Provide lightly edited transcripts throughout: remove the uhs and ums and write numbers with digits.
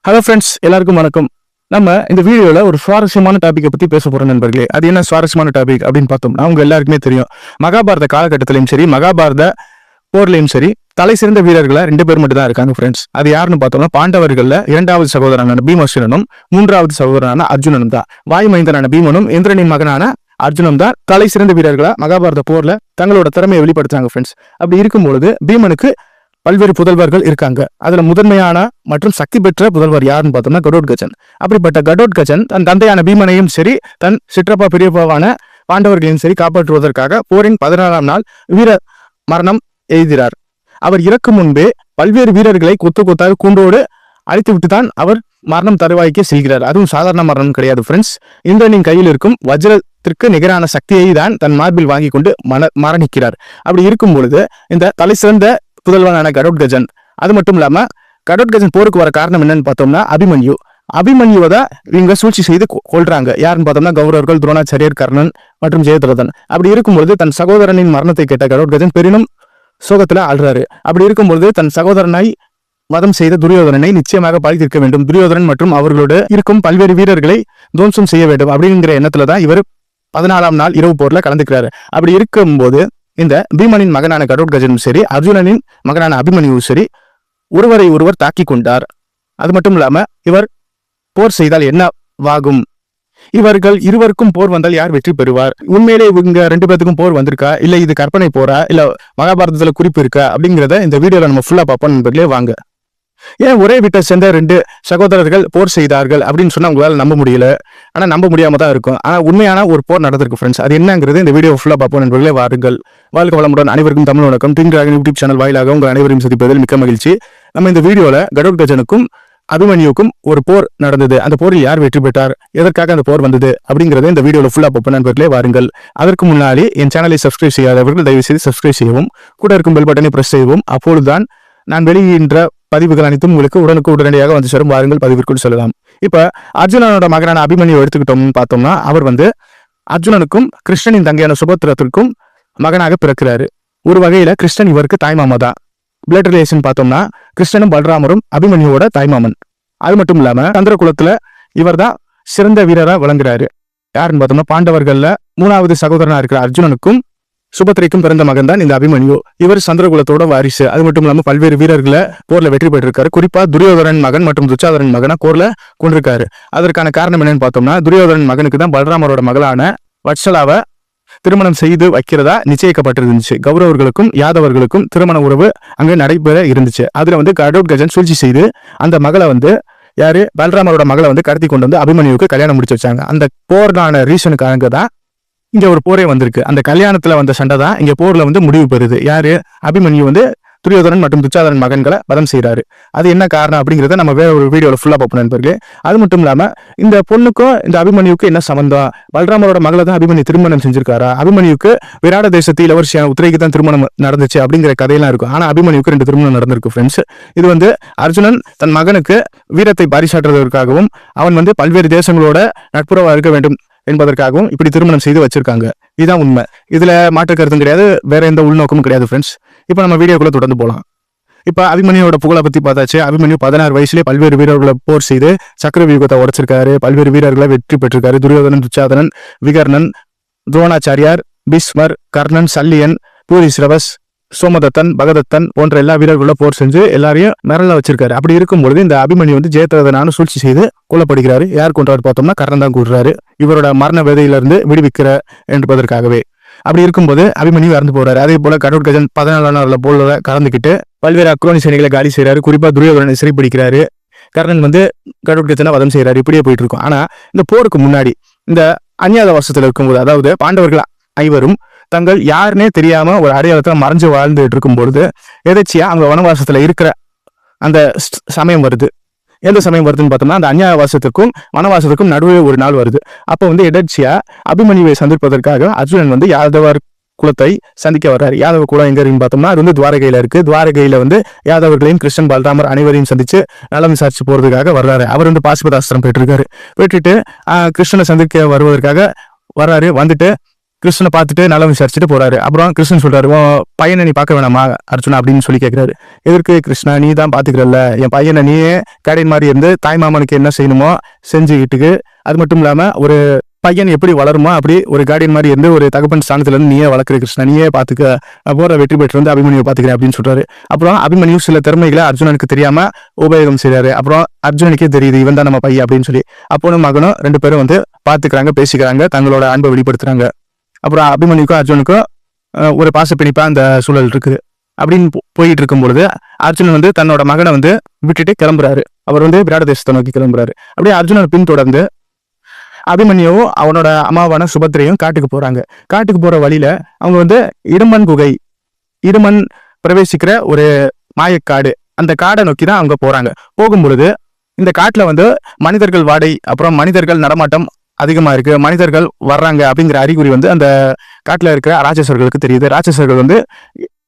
Hello friends, எல்லாருக்கும் வணக்கம். நம்ம இந்த வீடியோவில் ஒரு சுவாரஸ்யமான டாப்பிக்கை பற்றி பேச போகிறோம் நண்பர்களே. அது என்ன சுவாரஸ்யமான டாபிக் அப்படின்னு பார்த்தோம்னா, அவங்க எல்லாருக்குமே தெரியும். மகாபாரத காலகட்டத்திலையும் சரி, மகாபாரத போர்லையும் சரி, தலை சிறந்த வீரர்களா 2 பேர் மட்டும் தான் இருக்காங்க ஃப்ரெண்ட்ஸ். அது யாருன்னு பார்த்தோம்னா, பாண்டவர்கள்ல 2வது சகோதரனான பீமசேனனும் 3வது சகோதரனான அர்ஜுனனும் தான். வாயுமைந்தனான பீமனும் இந்திரனின் மகனான அர்ஜுனும் தான் தலை சிறந்த வீரர்களா மகாபாரத போர்ல தங்களோட திறமையை வெளிப்படுத்துறாங்க ஃப்ரெண்ட்ஸ். அப்படி இருக்கும்பொழுது பீமனுக்கு பல்வேறு புதல்வர்கள் இருக்காங்க. அதுல முதன்மையான மற்றும் சக்தி பெற்ற புதல்வர் யாருன்னு பார்த்தோம்னா கடோத்கஜன். அப்படிப்பட்ட கடோத்கஜன் தன் தந்தையான பீமனையும் சரி, தன் சிற்றப்பா பெரியப்பாவான பாண்டவர்களையும் சரி காப்பாற்றுவதற்காக போரின் 14ஆம் நாள் வீர மரணம் எய்கிறார். அவர் இறக்கும் முன்பே பல்வேறு வீரர்களை கொத்து கொத்தாக கூண்டோடு அழித்து விட்டு தான் அவர் மரணம் தருவாய்க்கே செல்கிறார். அதுவும் சாதாரண மரணம் கிடையாது ஃப்ரெண்ட்ஸ். இந்திரனின் கையில் இருக்கும் வஜ்ரத்திற்கு நிகரான சக்தியை தான் தன் மார்பில் வாங்கி கொண்டு மரணிக்கிறார். அப்படி இருக்கும் பொழுது இந்த தலை சிறந்த புதல்வனான கடோத்கஜன், அது மட்டும் இல்லாம கடோத்கஜன் போருக்கு வர காரணம் என்னன்னு பார்த்தோம்னா அபிமன்யுவை தான் இவங்க சூழ்ச்சி செய்து கொள்றாங்க. யாருன்னு பார்த்தோம்னா கௌரவர்கள், துரோணாச்சாரியர், கர்ணன் மற்றும் ஜெயத்ரதன். அப்படி இருக்கும்பொழுது தன் சகோதரனின் மரணத்தை கேட்ட கடோத்கஜன் பெரினும் சோகத்துல ஆள்றாரு. அப்படி இருக்கும்பொழுது தன் சகோதரனை வதம் செய்த துரியோதனனை நிச்சயமாக பழித்திருக்க வேண்டும், துரியோதனன் மற்றும் அவர்களோடு இருக்கும் பல்வேறு வீரர்களை துவம்சம் செய்ய வேண்டும் அப்படிங்கிற எண்ணத்துலதான் இவர் 14ஆம் நாள் இரவு போர்ல கலந்துக்கிறாரு. அப்படி இருக்கும்போது இந்த பீமனின் மகனான கடோத்கஜனும் சரி, அர்ஜுனனின் மகனான அபிமன்யுவும் சரி ஒருவரை ஒருவர் தாக்கி கொண்டார். அது மட்டும் இல்லாம இவர் போர் செய்தால் என்னவாகும், இவர்கள் இருவருக்கும் போர் வந்தால் யார் வெற்றி பெறுவார், உண்மையிலே இவங்க 2 பேத்துக்கும் போர் வந்திருக்கா இல்ல இது கற்பனை போரா இல்ல மகாபாரதத்துல குறிப்பு இருக்கா அப்படிங்கிறத இந்த வீடியோல நம்ம ஃபுல்லா பார்ப்போம் நண்பர்களே. வாங்க. ஏன் ஒரே வீட்டை சேர்ந்த 2 சகோதரர்கள் போர் செய்தார்கள் அப்படின்னு சொன்னா உங்களால நம்ப முடியல. ஆனா நம்ப முடியாம தான் இருக்கும். ஆனா உண்மையான ஒரு போர் நடந்திருக்கு ஃப்ரெண்ட்ஸ். அது என்னங்கிறது இந்த வீடியோ ஃபுல்லா பார்ப்போம் நண்பர்களே. வாருங்கள். வாழ்க வளமுடன். அனைவருக்கும் தமிழ் வணக்கம். டிங் டிராகன் யூடியூப் சேனல் வாயிலாக உங்கள் அனைவரையும் சந்திப்பதில் மிக்க மகிழ்ச்சி. நம்ம இந்த வீடியோல கடோத்கஜனுக்கும் அபிமன்யுக்கும் ஒரு போர் நடந்தது. அந்த போரில் யார் வெற்றி பெற்றார், எதற்காக அந்த போர் வந்தது அப்படிங்கறத இந்த வீடியோல ஃபுல்லா பார்ப்போம் நண்பர்களே. வாருங்கள். அதற்கு முன்னாடி என் சேனலை சப்ஸ்கிரைப் செய்யாதவர்கள் தயவு செய்து சப்ஸ்கிரைப் செய்யவும், கூட இருக்கும் பெல் பட்டனை பிரஸ் செய்யவும். அப்பொழுதுதான் நான் வெளியின்ற பதிவுகள் அனைத்தும் உங்களுக்கு உடனடியாக வந்து சேரும். வாருங்கள் பதிவிற்குள் சொல்லலாம். இப்ப அர்ஜுனனோட மகனான அபிமன்யு எடுத்துக்கிட்டோம்னு பார்த்தோம்னா, அவர் அர்ஜுனனுக்கும் கிருஷ்ணனின் தங்கையான சுபத்திரத்திற்கும் மகனாக பிறக்கிறாரு. ஒரு வகையில கிருஷ்ணன் இவருக்கு தாய்மாமா தான். பிளட் ரிலேஷன் பார்த்தோம்னா கிருஷ்ணனும் பலராமரும் அபிமன்யுவோட தாய்மாமன். அது மட்டும் இல்லாம சந்திர குலத்துல இவர் தான் சிறந்த வீரரா விளங்குறாரு. யாருன்னு பார்த்தோம்னா பாண்டவர்கள்ல 3வது சகோதரனா இருக்கிற அர்ஜுனனுக்கும் சுபத்திரைக்கும் பிறந்த மகன் தான் இந்த அபிமன்யு. இவர் சந்திரகுலத்தோட வாரிசு. அது மட்டும் இல்லாம பல்வேறு வீரர்களை போர்ல வெற்றி பெற்றிருக்காரு. குறிப்பா துரியோதனன் மகன் மற்றும் துச்சாதனன் மகனா போர்ல கொண்டிருக்காரு. அதற்கான காரணம் என்னன்னு பார்த்தோம்னா, துரியோதனன் மகனுக்கு தான் பலராமரோட மகளான வட்சலாவை திருமணம் செய்து வைக்கிறதா நிச்சயிக்கப்பட்டிருந்துச்சு. கௌரவர்களுக்கும் யாதவர்களுக்கும் திருமண உறவு அங்க நடைபெற இருந்துச்சு. அதுல கடோத்கஜன் சூழ்ச்சி செய்து அந்த மகளை யாரு பலராமரோட மகளை கடத்தி கொண்டு வந்து அபிமன்யுவுக்கு கல்யாணம் முடிச்சு வச்சாங்க. அந்த போர்னான ரீசனுக்காக தான் இங்க ஒரு போரே வந்திருக்கு. அந்த கல்யாணத்துல வந்த சண்டை தான் இங்க போர்ல முடிவு பெறுது. யாரு அபிமன்யு துரியோதனன் மற்றும் துச்சாதனன் மகன்களை வதம் செய்யறாரு. அது என்ன காரணம் அப்படிங்கிறத நம்ம வேற ஒரு வீடியோல ஃபுல்லா பார்ப்போம் நண்பர்களே. அது மட்டும் இல்லாம இந்த பொண்ணுக்கும் இந்த அபிமன்யுக்கும் என்ன சம்பந்தம், பலராமரோட மகளை தான் அபிமன்யு திருமணம் செஞ்சிருக்காரா, அபிமன்யுக்கு விராட தேசத்து இளவரசியான உத்திரைக்கு தான் திருமணம் நடந்துச்சு அப்படிங்கிற கதையெல்லாம் இருக்கும். ஆனா அபிமன்யுக்கு 2 திருமணம் நடந்திருக்கு ஃப்ரெண்ட்ஸ். இது அர்ஜுனன் தன் மகனுக்கு வீரத்தை பரிசாற்றுவதற்காகவும் அவன் பல்வேறு தேசங்களோட நட்புறவா இருக்க வேண்டும் என்பதற்காகவும் இப்படி திருமணம் செய்து வச்சிருக்காங்க. இதுதான் உண்மை. இதுல மாற்று கருத்தும் கிடையாது, வேற எந்த உள்நோக்கமும் கிடையாது ஃப்ரெண்ட்ஸ். இப்ப நம்ம வீடியோக்குள்ள தொடர்ந்து போலாம். இப்ப அபிமன்யோட புகழை பத்தி பார்த்தாச்சு. அபிமன்யு 16 வயசுலேயே பல்வேறு வீரர்களை போர் செய்து சக்கர வியூகத்தை உடைச்சிருக்காரு. பல்வேறு வீரர்களை வெற்றி பெற்றிருக்காரு. துரியோதனன், துச்சாதனன், விகர்ணன், துரோணாச்சாரியார், பீஷ்மர், கர்ணன், சல்லியன், பூரிஸ்ரவஸ், சோமதத்தன், பகதத்தன் போன்ற எல்லா வீரர்களோட போர் செஞ்சு எல்லாரையும் மிரள வச்சிருக்காரு. அப்படி இருக்கும்பொழுது இந்த அபிமன்யு ஜெயத்ரதனான சூழ்ச்சி செய்து கொல்லப்படுகிறாரு. யார் கொண்டாரு பார்த்தோம்னா கர்ணன் தான் கூடுறாரு. இவரோட மரண வேதையிலிருந்து விடுவிக்கிற என்பதற்காகவே. அப்படி இருக்கும்போது அபிமன்யு இறந்து போறாரு. அதே போல கடோத்கஜன் 14ஆம் நாள்ல போர்ல கலந்துக்கிட்டு பல்வேறு அக்ரோனி சேனைகளை காலி செய்யறாரு. குறிப்பா துரியோதனனை சிறைப்பிடிக்கிறாரு. கர்ணன் கடோத்கஜனை வதம் செய்யறாரு. இப்படியே போயிட்டு இருக்கும். ஆனா இந்த போருக்கு முன்னாடி இந்த அஞ்ஞாதவாசத்துல இருக்கும்போது, அதாவது பாண்டவர்கள் ஐவரும் தங்கள் யாருன்னே தெரியாம ஒரு அடையாளத்துல மறைஞ்சு வாழ்ந்துட்டு இருக்கும் பொழுது எதாச்சியா அங்க வனவாசத்துல இருக்கிற அந்த சமயம் வருது. எந்த சமயம் வருதுன்னு பார்த்தோம்னா, அந்த அஞ்ஞாதவாசத்துக்கும் வனவாசத்துக்கும் நடுவே ஒரு நாள் வருது. அப்போ எதர்ச்சியா அபிமன்யுவை சந்திப்பதற்காக அர்ஜுனன் யாதவர் குலத்தை சந்திக்க வர்றாரு. யாதவ குலம் எங்க இருக்குன்னு பார்த்தோம்னா அது துவாரகையில இருக்கு. துவாரகையில யாதவர்களையும் கிருஷ்ணன் பலராமர் அனைவரையும் சந்திச்சு நலம் விசாரிச்சு போறதுக்காக வர்றாரு. அவர் பாசுபதாஸ்திரம் பெற்றிருக்காரு. பெற்றுட்டு கிருஷ்ணனை சந்திக்க வருவதற்காக வர்றாரு. வந்துட்டு கிருஷ்ணனை பார்த்துட்டு நல்லா விசாரிச்சுட்டு போறாரு. அப்புறம் கிருஷ்ணன் சொல்றாரு, உன் பையனை நீ பார்க்க வேணாமா அர்ஜுனா அப்படின்னு சொல்லி கேட்கிறாரு. எதற்கு கிருஷ்ணா, நீ தான் பாத்துக்கிறல்ல, என் பையனை நீயே கேடையின் மாதிரி இருந்து தாய் மாமனுக்கு என்ன செய்யணுமோ செஞ்சுக்கிட்டுக்கு, அது மட்டும் இல்லாம ஒரு பையன் எப்படி வளருமோ அப்படி ஒரு கார்டியன் மாதிரி இருந்து ஒரு தகப்பன் ஸ்தானத்துல இருந்து நீயே வளர்க்குற கிருஷ்ணா, நீயே பாத்துக்க, போற வெற்றி பெற்று வந்து அபிமன்யு பாத்துக்கிறேன் அப்படின்னு சொல்றாரு. அப்புறம் அபிமன்யு சில திறமைகளை அர்ஜுனனுக்கு தெரியாம உபயோகம் செய்யறாரு. அப்புறம் அர்ஜுனனுக்கே தெரியுது இவன் தான் நம்ம பையன் அப்படின்னு சொல்லி. அப்பனும் மகனும் 2 பேரும் வந்து பாத்துக்கிறாங்க, பேசிக்கிறாங்க, தங்களோட அன்பை வெளிப்படுத்துறாங்க. அப்புறம் அபிமன்யுக்கும் அர்ஜுனுக்கும் ஒரு பாச பிணிப்பா அந்த சூழல் இருக்குது. அப்படின்னு போயிட்டு இருக்கும் பொழுது அர்ஜுனன் வந்து தன்னோட மகனை வந்து விட்டுட்டு கிளம்புறாரு. அவர் வந்து விராட தேசத்தை நோக்கி கிளம்புறாரு. அப்படியே அர்ஜுனனை பின்தொடர்ந்து அபிமன்யுவும் அவனோட அம்மாவான சுபத்திரையும் காட்டுக்கு போறாங்க. காட்டுக்கு போற வழியில அவங்க வந்து இடுமன் குகை, இடுமன் பிரவேசிக்கிற ஒரு மாயக்காடு, அந்த காடை நோக்கி தான் அவங்க போறாங்க. போகும்பொழுது இந்த காட்டுல வந்து மனிதர்கள் வாடை, அப்புறம் மனிதர்கள் நடமாட்டம் அதிகமா இருக்கு, மனிதர்கள் வர்றாங்க அப்படிங்கிற அறிகுறி வந்து அந்த காட்டுல இருக்கிற ராட்சசர்களுக்கு தெரியுது. ராட்சசர்கள் வந்து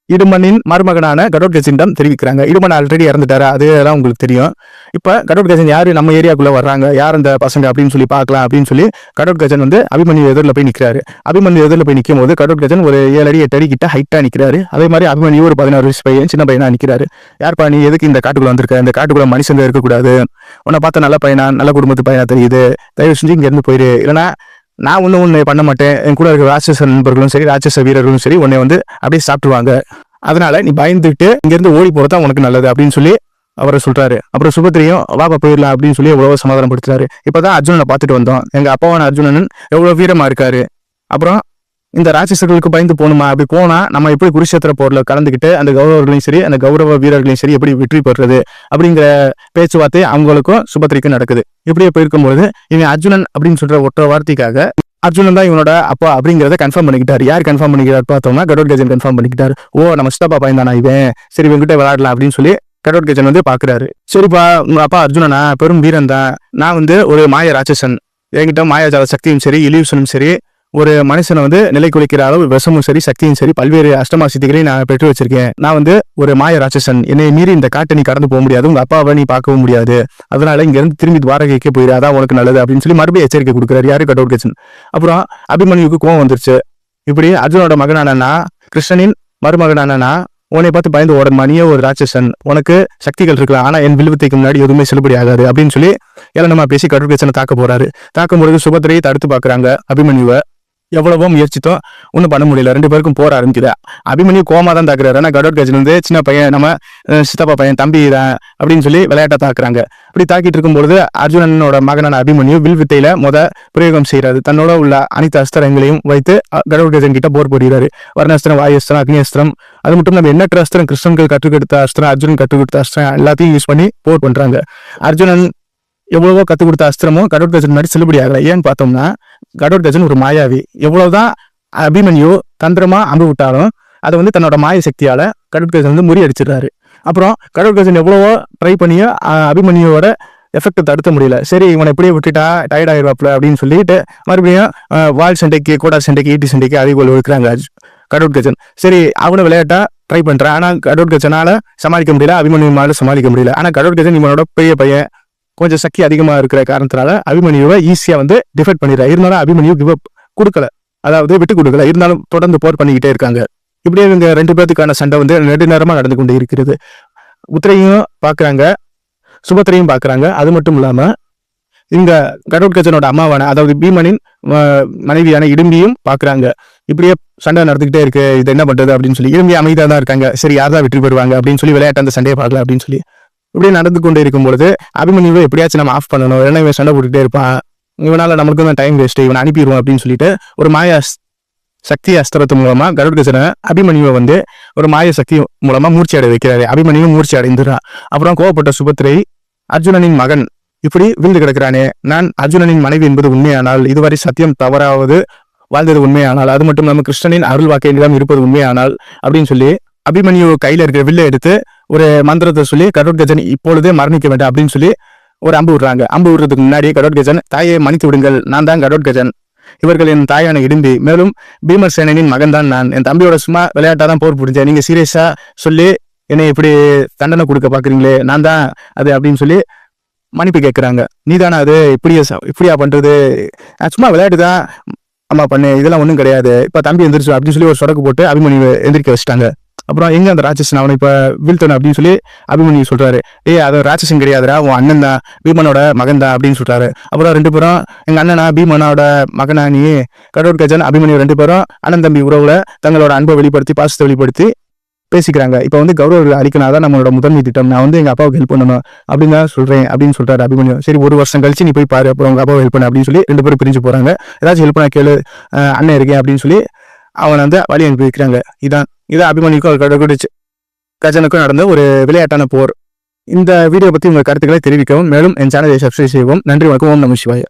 இடுமனின் மருமகனான கடோத்கஜனிடம் தெரிவிக்கிறாங்க. இடுமன் ஆல்ரெடி இறந்துட்டாரு, அதெல்லாம் உங்களுக்கு தெரியும். இப்ப கடோத்கஜன் யாரு நம்ம ஏரியாக்குள்ள வர்றாங்க, யார் அந்த பசங்க அப்படின்னு சொல்லி பார்க்கலாம் அப்படின்னு சொல்லி கடோத்கஜன் வந்து அபிமன்யு எதிரில் போய் நிற்கிறாரு. அபிமன்யு எதிரில் போய் நிற்கும் போது கடோத்கஜன் ஒரு 7 அடி 8 அடி கிட்ட ஹைட்டா நிற்கிறாரு. அதே மாதிரி அபிமன்யு ஒரு 16 வயசு பையன், சின்ன பையனா நிற்கிறாரு. யார்ப்பா நீ, எதுக்கு இந்த காட்டுக்குள்ள வந்திருக்க, இந்த காட்டுக்குள்ள மனுஷங்க இருக்கக்கூடாது, உன்னை பார்த்தா நல்ல பையனா, நல்ல குடும்பத்து பையனா தெரியுது, தயவு செஞ்சு இங்க இருந்து போயிரு, இல்லைன்னா நான் ஒண்ணு பண்ண மாட்டேன், என் கூட இருக்கிற ராட்சச நண்பர்களும் சரி ராட்சச வீரர்களும் சரி உன்னை வந்து அப்படியே சாப்பிட்டுருவாங்க, அதனால நீ பயந்துட்டு இங்க இருந்து ஓடி போறதா உனக்கு நல்லது அப்படின்னு சொல்லி அவரை சொல்றாரு. அப்புறம் சுபத்திரியும் வாப்பா போயிடலாம் அப்படின்னு சொல்லி எவ்வளவு சமாதானப்படுத்துறாரு. இப்பதான் அர்ஜுனனை பார்த்துட்டு வந்தோம், எங்க அப்பாவான அர்ஜுனன் எவ்வளவு வீரமா இருக்காரு, அப்புறம் இந்த ராட்சசர்களுக்கு பயந்து போகணுமா, அப்படி போனா நம்ம எப்படி குருஷேத்திர போர்ல கலந்துக்கிட்டு அந்த கௌரவர்களையும் சரி அந்த கௌரவ வீரர்களையும் சரி எப்படி வெற்றி பெறுறது அப்படிங்கிற பேச்சுவார்த்தை அவங்களுக்கும் சுபத்திரிக்கும் நடக்குது. இப்படியே போயிருக்கும்போது இவன் அர்ஜுனன் அப்படின்னு சொல்ற ஒற்றை வார்த்தைக்காக அர்ஜுனன் தான் இவனோட அப்பா அப்படிங்கிறத கன்ஃபார்ம் பண்ணிக்கிட்டாரு. யார் கன்ஃபார்ம் பண்ணிக்கிறார் பார்த்தோம்னா கடோத்கஜன் கன்ஃபார்ம் பண்ணிக்கிட்டாரு. ஓ நம்ம சித்தப்பா பையன் தானா இவன், சரி இவன்கிட்ட விளையாடலாம் அப்படின்னு சொல்லி கடோத்கஜன் வந்து பாக்குறாரு. சரிப்பா, உங்க அப்பா அர்ஜுனனா பெரும் வீரன் தான், நான் வந்து ஒரு மாய ராட்சசன், என்கிட்ட மாயாஜால சக்தியும் சரி இலியூஷனும் சரி, ஒரு மனுஷனை வந்து நிலை குலைக்கிற அளவு விஷமும் சரி சக்தியும் சரி பல்வேறு அஷ்டமா சித்திகளையும் நான் பெற்று வச்சிருக்கேன். நான் வந்து ஒரு மாய ராட்சசன், என்னை மீறி இந்த காட்டை நீ கடந்து போக முடியாது, உங்க அப்பாவை நீ பார்க்கவும் முடியாது, அதனால இங்க இருந்து திரும்பி துவாரகைக்கே போயிரு, அதான் உனக்கு நல்லது அப்படின்னு சொல்லி மறுபடியும் எச்சரிக்கை கொடுக்குறாரு யாரு, கடோத்கஜன். அப்புறம் அபிமன்யுக்கு கோவம் வந்துருச்சு. இப்படி அர்ஜுனோட மகனானா கிருஷ்ணனின் மருமகனானா உன்னை பார்த்து பயந்து ஓடணுமா, நீயே ஒரு ராட்சசன், உனக்கு சக்திகள் இருக்கலாம், ஆனா என் வில்வித்தைக்கு முன்னாடி எதுவுமே செல்லுபடி ஆகாது அப்படின்னு சொல்லி ஏளனமா பேசி கடோத்கஜனை தாக்க போறாரு. தாக்கும் பொழுது சுபத்திரையை தடுத்து பாக்குறாங்க. அபிமன்யுவை எவ்வளவோ முயற்சித்தோம், ஒன்றும் பண்ண முடியல, 2 பேருக்கும் போற ஆரம்பிக்குது. அபிமன்யு கோமா தான் தாக்குறாரு. ஆனா கடோத்கஜன் வந்து சின்ன பையன், நம்ம சித்தப்பா பையன், தம்பி தான் அப்படின்னு சொல்லி விளையாட்டா தாக்குறாங்க. இப்படி தாக்கிட்டு இருக்கும்பொழுது அர்ஜுனனோட மகனான அபிமன்யு வில் வித்தையில பிரயோகம் செய்யறாரு. தன்னோட உள்ள அனைத்து அஸ்திரங்களையும் வைத்து கடோத்கஜன் கிட்ட போர் போடுறாரு. வர்ணாஸ்திரம், வாயுஸ்திரம், அக்னி அஸ்திரம், அது மட்டும் நம்ம எண்ணற்ற அஸ்திரம், கிருஷ்ணன்கள் கற்றுக் கொடுத்த அஸ்திரம், அர்ஜுனன் கற்றுக் கொடுத்த அஸ்திரம் எல்லாத்தையும் யூஸ் பண்ணி போர் பண்றாங்க. அர்ஜுனன் எவ்வளவோ கத்துக் கொடுத்த அஸ்திரமும் கடோத்கஜன் மாதிரி செல்லுபடி ஆகல. ஏன்னு பார்த்தோம்னா கடோத்கஜன் ஒரு மாயாவி. எவ்வளவுதான் அபிமன்யு தந்திரமா அம்பு விட்டாலும் அதை வந்து தன்னோட மாய சக்தியால கடோத்கஜன் வந்து முறியடிச்சிடுறாரு. அப்புறம் கடோத்கஜன் எவ்வளவோ ட்ரை பண்ணியும் அபிமன்யுவோட எஃபெக்ட் தடுத்த முடியல. சரி இவனை எப்படியே விட்டுட்டா டயர்ட் ஆயிடுவாப்ல அப்படின்னு சொல்லிட்டு மறுபடியும் வால் சண்டைக்கு, கோடா சண்டைக்கு, ஈட்டி சண்டைக்கு அதிகோல் இருக்கிறாங்க கடோத்கஜன். சரி அவனை விளையாட்டா ட்ரை பண்றான். ஆனா கடோத்கஜனால சமாளிக்க முடியல, அபிமன்யுவால சமாளிக்க முடியல. ஆனா கடோத்கஜன் இவனோட பெரிய பையன், கொஞ்சம் சக்தி அதிகமா இருக்கிற காரணத்தினால அபிமன்யுவை ஈஸியா வந்து டிஃபெக்ட் பண்ணிடுறாரு. இருந்தாலும் அபிமன்யு கிவ் அப் கொடுக்கல, அதாவது விட்டு கொடுக்கல. இருந்தாலும் தொடர்ந்து போர் பண்ணிக்கிட்டே இருக்காங்க. இப்படியே இவங்க 2 பேருக்கான சண்டை வந்து நெடுநேரமா நடந்து கொண்டு இருக்கிறது. உத்திரையும் பாக்குறாங்க, சுபத்திரையும் பாக்குறாங்க. அது மட்டும் இல்லாம இங்க கடோத்கஜனோட அம்மாவான, அதாவது பீமனின் மனைவியான இடும்பியும் பாக்குறாங்க. இப்படியே சண்டை நடந்துகிட்டே இருக்கு, இது என்ன பண்றது அப்படின்னு சொல்லி இடும்பி அமைதியா தான் இருக்காங்க. சரி யார் தான் வெற்றி பெறுவாங்க அப்படின்னு சொல்லி விளையாட்டு அந்த சண்டையை பார்க்கல அப்படின்னு சொல்லி இப்படியே நடந்து கொண்டே இருக்கும் பொழுது அபிமன்யுவை எப்படியாச்சும் நம்ம ஆஃப் பண்ணணும், ஏன்னா இவன் சண்டை போட்டுட்டே இருப்பான், இவனால நமக்கு தான் டைம் வேஸ்ட், இவன் அனுப்பிடுவோம் அப்படின்னு சொல்லிட்டு ஒரு மாய சக்தி அஸ்திரத்து மூலமா கடோத்கஜனை அபிமன்யுவை வந்து ஒரு மாய சக்தி மூலமா மூர்ச்சி அடை வைக்கிறாரு. அபிமன்யு மூர்ச்சி அடைந்துறான். அப்புறம் கோவப்பட்ட சுபத்திரை, அர்ஜுனனின் மகன் இப்படி விழுந்து கிடக்கிறானே, நான் அர்ஜுனனின் மனைவி என்பது உண்மையானால், இதுவரை சத்தியம் தவறாவது வாழ்ந்தது உண்மையானால், அது மட்டும் இல்லாமல் கிருஷ்ணனின் அருள் வாக்கு என்னிடம் இருப்பது உண்மையானால் அப்படின்னு சொல்லி அபிமன்யு கையில இருக்கிற வில்லை எடுத்து ஒரு மந்திரத்தை சொல்லி கடோத்கஜன் இப்பொழுதே மரணிக்க வேண்டாம் அப்படின்னு சொல்லி ஒரு அம்பு விடுறாங்க. அம்பு விடுறதுக்கு முன்னாடி கடோத்கஜன், தாயை மன்னித்து விடுங்கள், நான் தான் கடோத்கஜன், இவர்கள் என் தாயான இடும்பி, மேலும் பீமசேனனின் மகன் தான் நான், என் தம்பியோட சும்மா விளையாட்டாதான் போர் புரிஞ்சேன், நீங்க சீரியஸா சொல்லி என்னை இப்படி தண்டனை கொடுக்க பாக்குறீங்களே, நான் தான் அது அப்படின்னு சொல்லி மன்னிப்பு கேட்கிறாங்க. நீதானா அது, இப்படியா பண்றது, சும்மா விளையாட்டுதான், அம்மா பண்ணு இதெல்லாம் ஒன்றும் கிடையாது, இப்போ தம்பி எந்திரிச்சு அப்படின்னு சொல்லி ஒரு சொடக்கு போட்டு அபிமன்யு எந்திரிக்க வச்சுட்டாங்க. அப்புறம் எங்க அந்த ராட்சசன் அவனை இப்போ வீழ்த்தணும் அப்படின்னு சொல்லி அபிமன்யு சொல்றாரு. அது ராட்சசன் கிடையாதுடா, உன் அண்ணன் தான், பீமனோட மகன் தான் அப்படின்னு சொல்றாரு. அப்புறம் 2 பேரும் எங்க அண்ணனா பீமனோட மகனா நீ, கடோத்கஜன் அபிமன்யு 2 பேரும் அண்ணன் தம்பி உறவுல தங்களோட அன்பை வெளிப்படுத்தி பாசத்தை வெளிப்படுத்தி பேசிக்கிறாங்க. இப்போ கௌரவர்கள் அளிக்கனாதான் நம்மளோட முதன்மை திட்டம், நான் எங்க அப்பாவுக்கு ஹெல்ப் பண்ணணும் அப்படின்னு தான் சொல்றேன் அப்படின்னு சொல்றாரு அபிமன்யு. சரி 1 வருஷம் கழிச்சு நீ போய் பாரு, அப்புறம் உங்க அப்பாவை ஹெல்ப் பண்ண அப்படின்னு சொல்லி 2 பேரும் பிரிஞ்சு போறாங்க. ஏதாச்சும் ஹெல்ப் பண்ண கேளு, அண்ணன் இருக்கேன் அப்படின்னு சொல்லி அவனை வழி அனுப்பி வைக்கிறாங்க. இதான் அபிமன்யுக்கும் கஜனுக்கும் நடந்த ஒரு விளையாட்டான போர். இந்த வீடியோ பத்தி உங்க கருத்துக்களை தெரிவிக்கவும், மேலும் என் சேனலை சப்ஸ்கிரைப் செய்யவும். நன்றி, வணக்கம். ஓம் நம சிவாய.